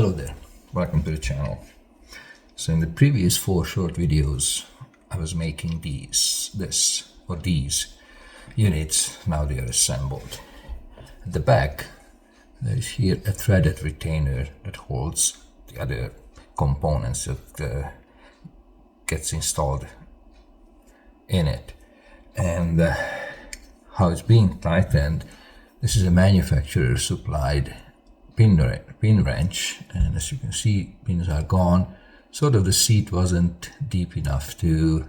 Hello there, welcome to the channel. So in the previous 4 short videos I was making these units. Now they are assembled. At the back there is here a threaded retainer that holds the other components that gets installed in it, and how it's being tightened. This is a manufacturer supplied pin wrench, and as you can see, pins are gone. Sort of the seat wasn't deep enough to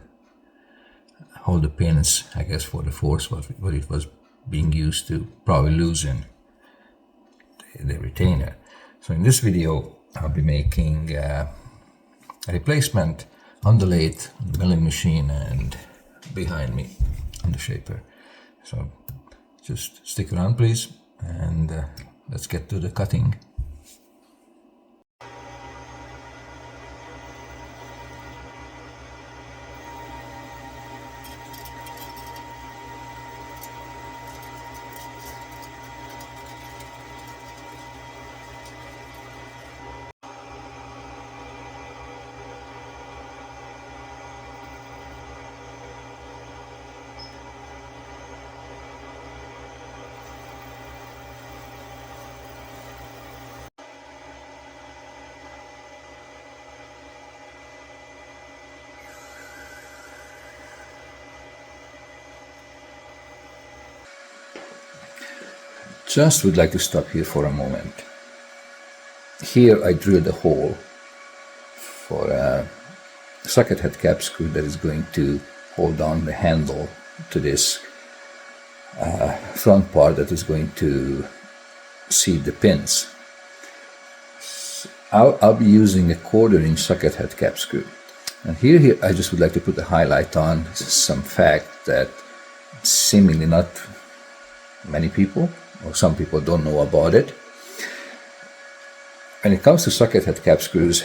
hold the pins, I guess, for the force what it was being used to probably loosen the retainer. So in this video I'll be making a replacement on the lathe, the milling machine, and behind me on the shaper. So just stick around please, and let's get to the cutting. Just would like to stop here for a moment. Here I drilled a hole for a socket head cap screw that is going to hold on the handle to this front part that is going to seat the pins. I'll be using a 1/4 inch socket head cap screw. And here I just would like to put a highlight on some fact that seemingly not many people, or some people, don't know about it. When it comes to socket head cap screws,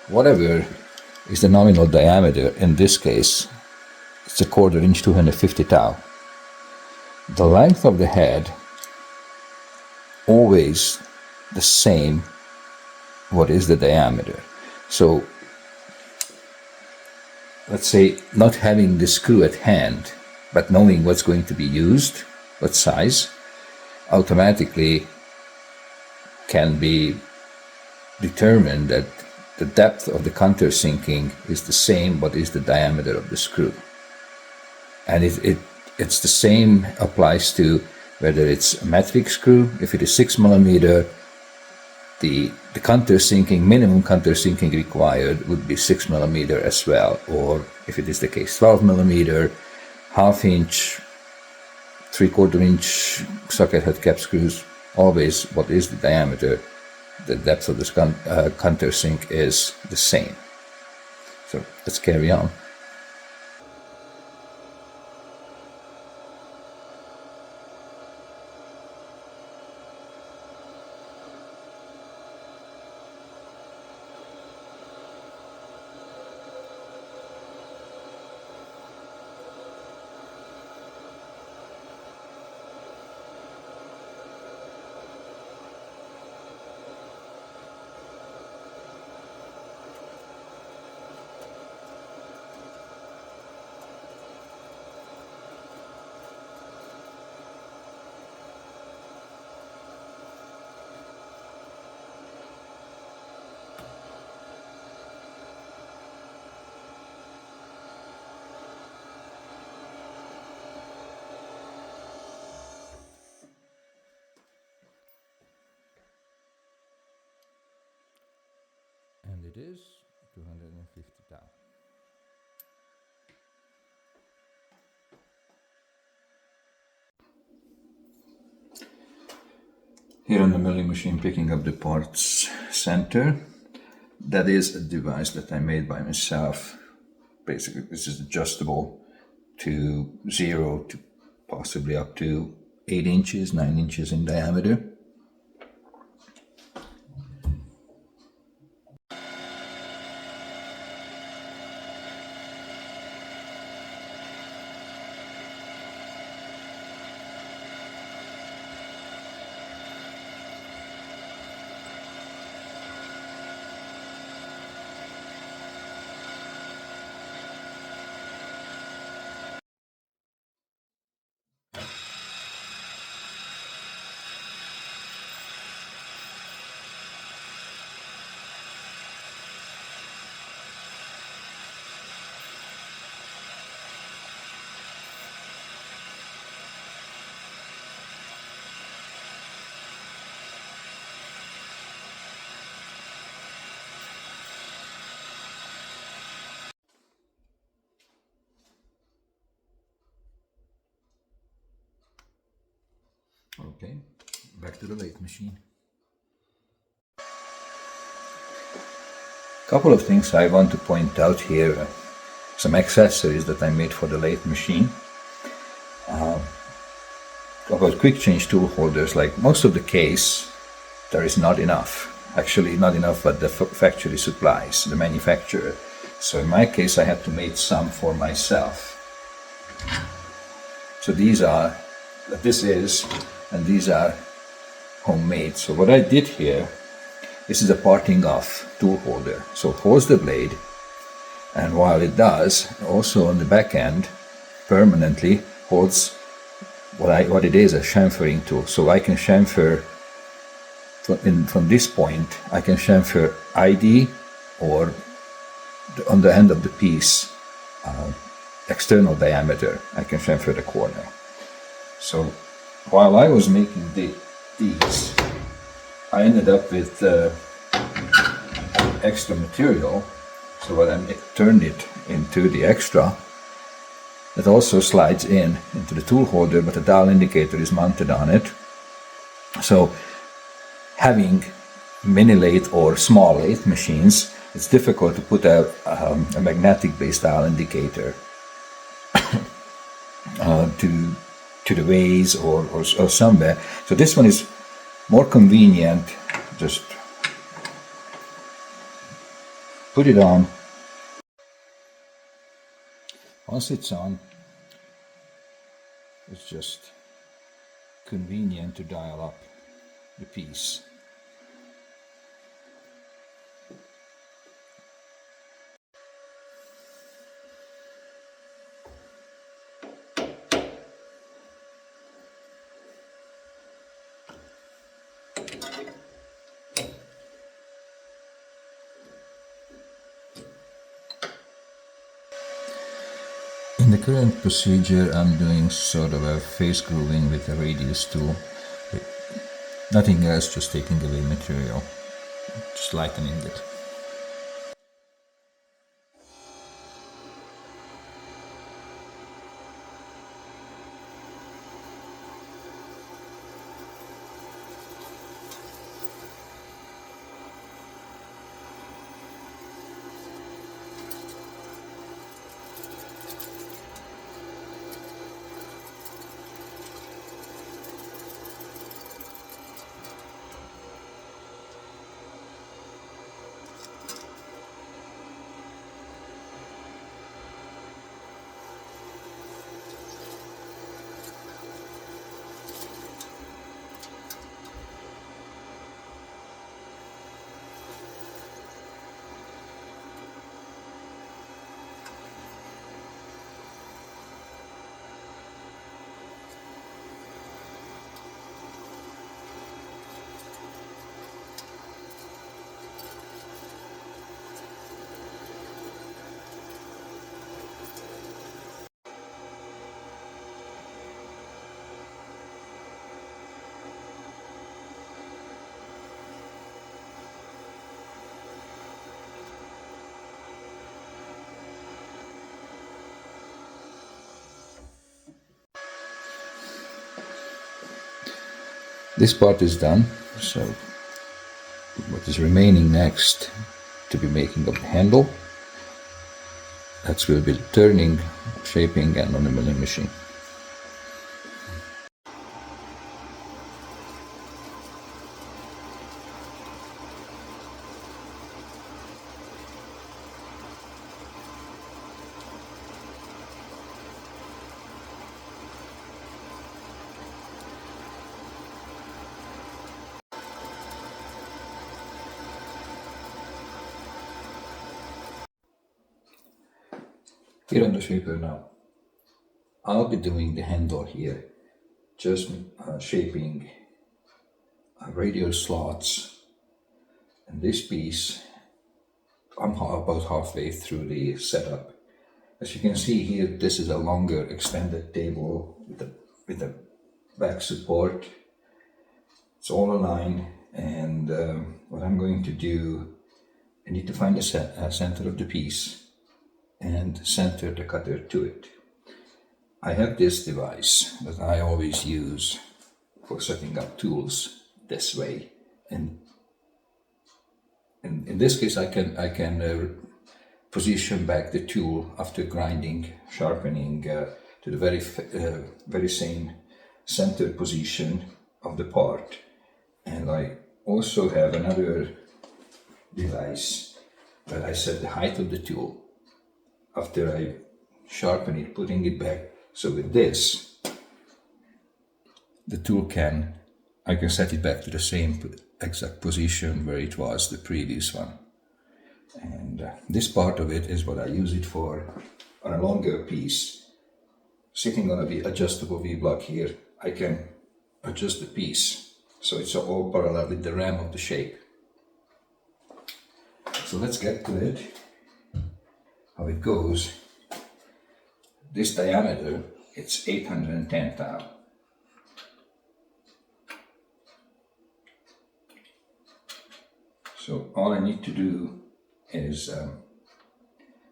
whatever is the nominal diameter, in this case it's a 1/4 inch, 250 thou. The length of the head always the same what is the diameter. So let's say not having the screw at hand but knowing what's going to be used, what size, automatically can be determined that the depth of the countersinking is the same what is the diameter of the screw. And it's the same applies to whether it's a metric screw. If it is 6 millimeter, the countersinking, minimum countersinking required would be 6 millimeter as well, or if it is the case 12 millimeter, 1/2 inch, 3/4 inch socket head cap screws, always what is the diameter, the depth of the countersink is the same. So let's carry on. And it is 250 thou. Here on the milling machine, picking up the parts center. That is a device that I made by myself. Basically, this is adjustable to 0 to possibly up to 8 inches, 9 inches in diameter. Okay, back to the lathe machine. Couple of things I want to point out here. Some accessories that I made for the lathe machine. About quick change tool holders, like most of the case, there is not enough. Actually, not enough what the factory supplies, the manufacturer. So in my case, I had to make some for myself. So these are, and these are homemade. So what I did here, this is a parting off tool holder. So it holds the blade, and while it does, also on the back end, permanently holds what it is, a chamfering tool. So I can chamfer from this point, I can chamfer ID, or on the end of the piece, external diameter, I can chamfer the corner. So while I was making these, I ended up with extra material. So when I turned it into the extra, it also slides into the tool holder, but the dial indicator is mounted on it. So having mini lathe or small lathe machines, it's difficult to put a magnetic-based dial indicator to the vase or somewhere. So this one is more convenient. Just put it on. Once it's on, it's just convenient to dial up the piece. In the current procedure, I'm doing sort of a face grooving with a radius tool. Nothing else, just taking away material, just lightening it. This part is done, so what is remaining next to be making of the handle, that will be turning, shaping, and on the milling machine. Here on the shaper now, I'll be doing the handle here, just shaping radial slots, and this piece, I'm about halfway through the setup. As you can see here, this is a longer extended table with the back support. It's all aligned, and what I'm going to do, I need to find the center of the piece and center the cutter to it. I have this device that I always use. for setting up tools this way. And in this case, I can position back the tool after grinding, sharpening to the very same center position of the part. And I also have another device where I set the height of the tool after I sharpen it, putting it back. So with this, the tool I can set it back to the same exact position where it was the previous one. And this part of it is what I use it for on a longer piece. Sitting on a adjustable V-block here, I can adjust the piece so it's all parallel with the ram of the shape. So let's get to it, how it goes. This diameter, it's 810 thou. So all I need to do is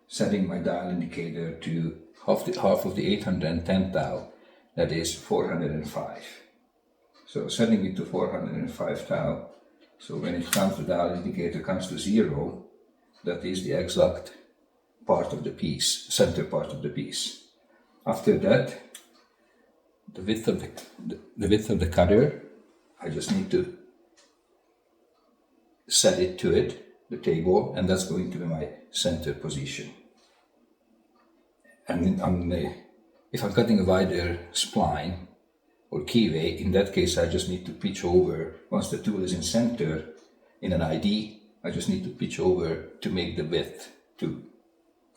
setting my dial indicator to half of the 810 thou, that is 405. So setting it to 405 thou, so when it comes, the dial indicator comes to 0, that is the exact part of the piece, center part of the piece. After that, the width of the cutter, I just need to set it to the table, and that's going to be my center position. And if I'm cutting a wider spline or keyway, in that case I just need to pitch over. Once the tool is in center in an ID, I just need to pitch over to make the width to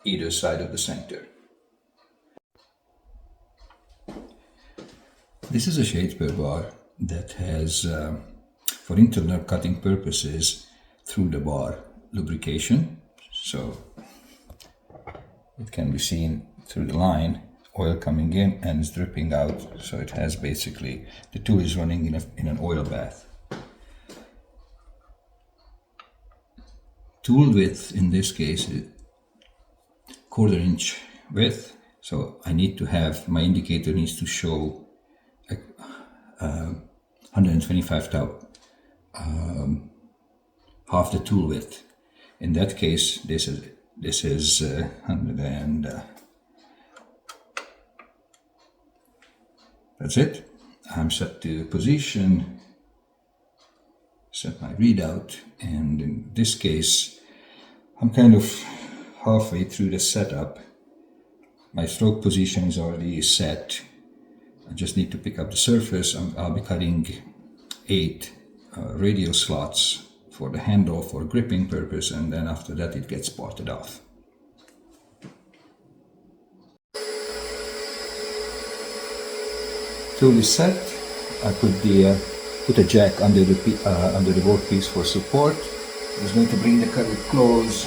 either side of the center. This is a Shadesbury bar that has, for internal cutting purposes, through the bar lubrication, so it can be seen through the line, oil coming in and is dripping out, so it has basically, the tool is running in an oil bath. Tool width in this case is 1/4 inch width, so I need to have, my indicator needs to show 125 thou, half the tool width. In that case, this is 100 and that's it. I'm set to position, set my readout, and in this case, I'm kind of halfway through the setup. My stroke position is already set. I just need to pick up the surface. I'll be cutting 8 radial slots for the handle for gripping purpose, and then after that it gets parted off. Tool is set. I put a jack under the workpiece for support. I'm just going to bring the cutter close.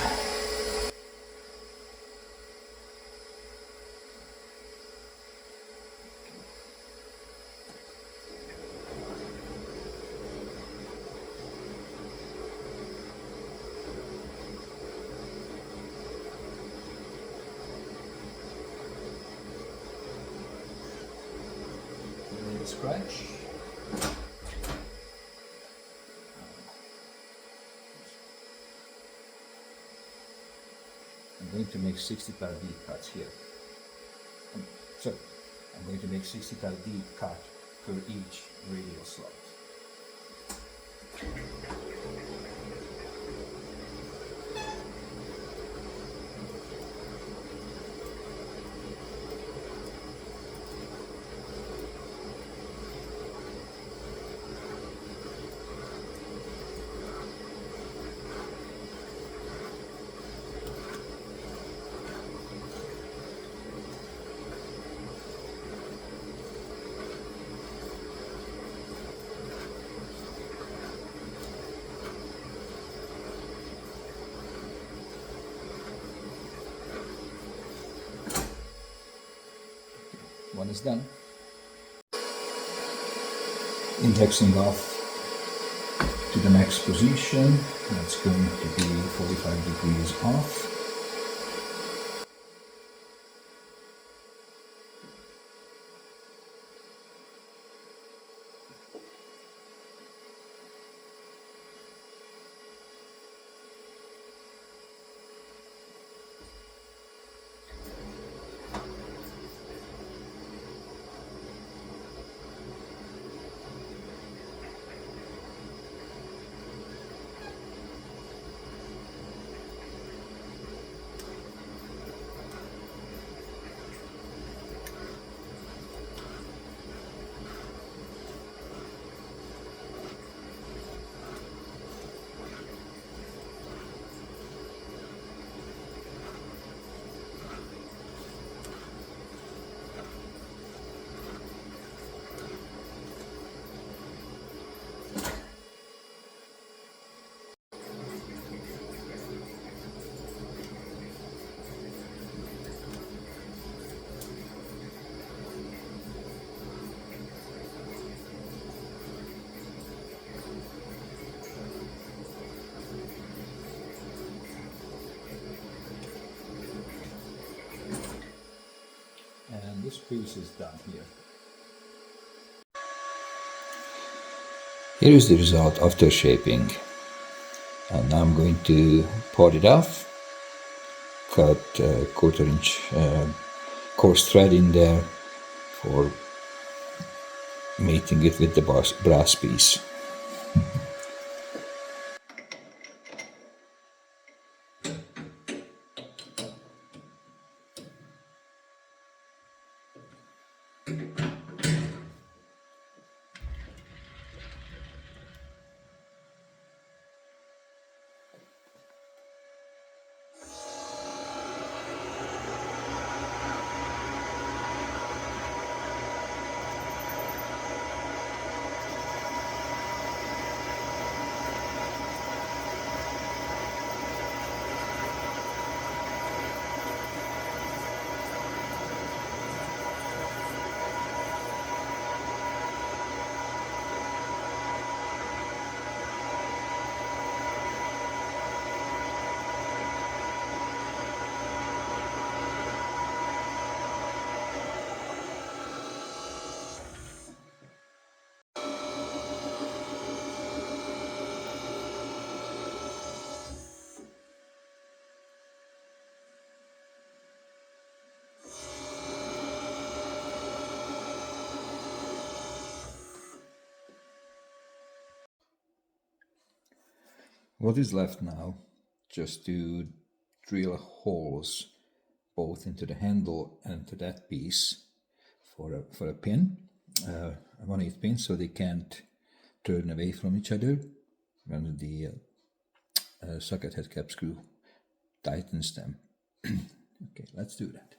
Scratch. I'm going to make 60 thou deep cuts here. So I'm going to make 60 thou deep cut for each radial slot. One is done. Indexing off to the next position. That's going to be 45 degrees off. piece is done here. Here is the result after shaping, and I'm going to part it off, cut a 1/4 inch coarse thread in there for mating it with the brass piece. What is left now? Just to drill holes both into the handle and to that piece for a pin, a 1/8 pin, so they can't turn away from each other when the socket head cap screw tightens them. Okay, let's do that.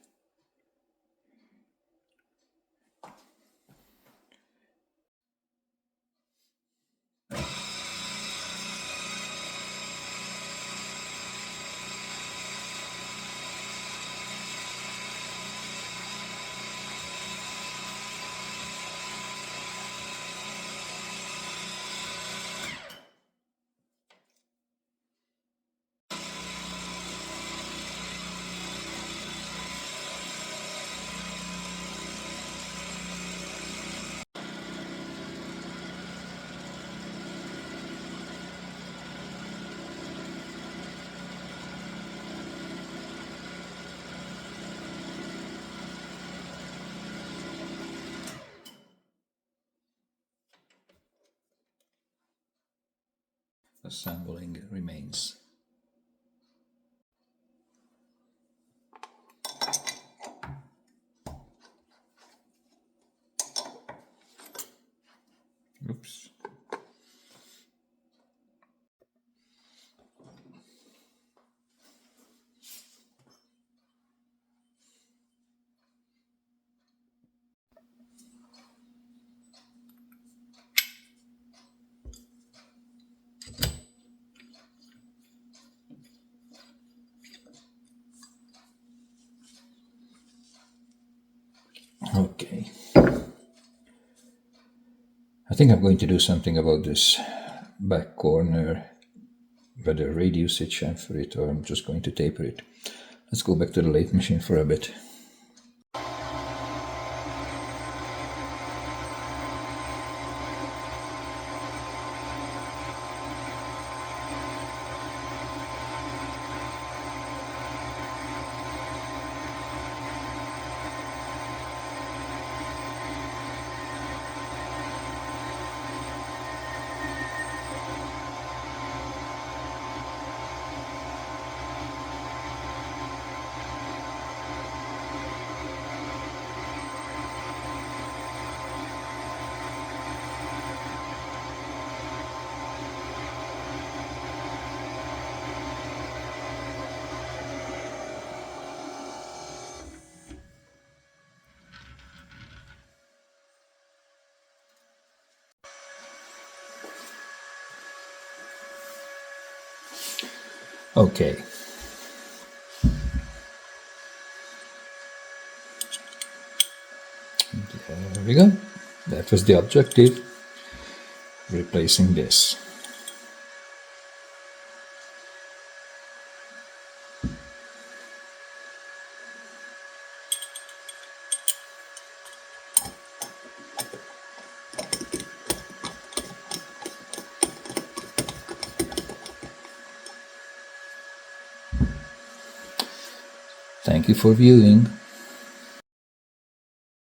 Assembling remains. Oops. Okay. I think I'm going to do something about this back corner, whether reduce it, chamfer it, or I'm just going to taper it. Let's go back to the lathe machine for a bit. Okay. There we go. That was the objective. Replacing this. Thank you for viewing.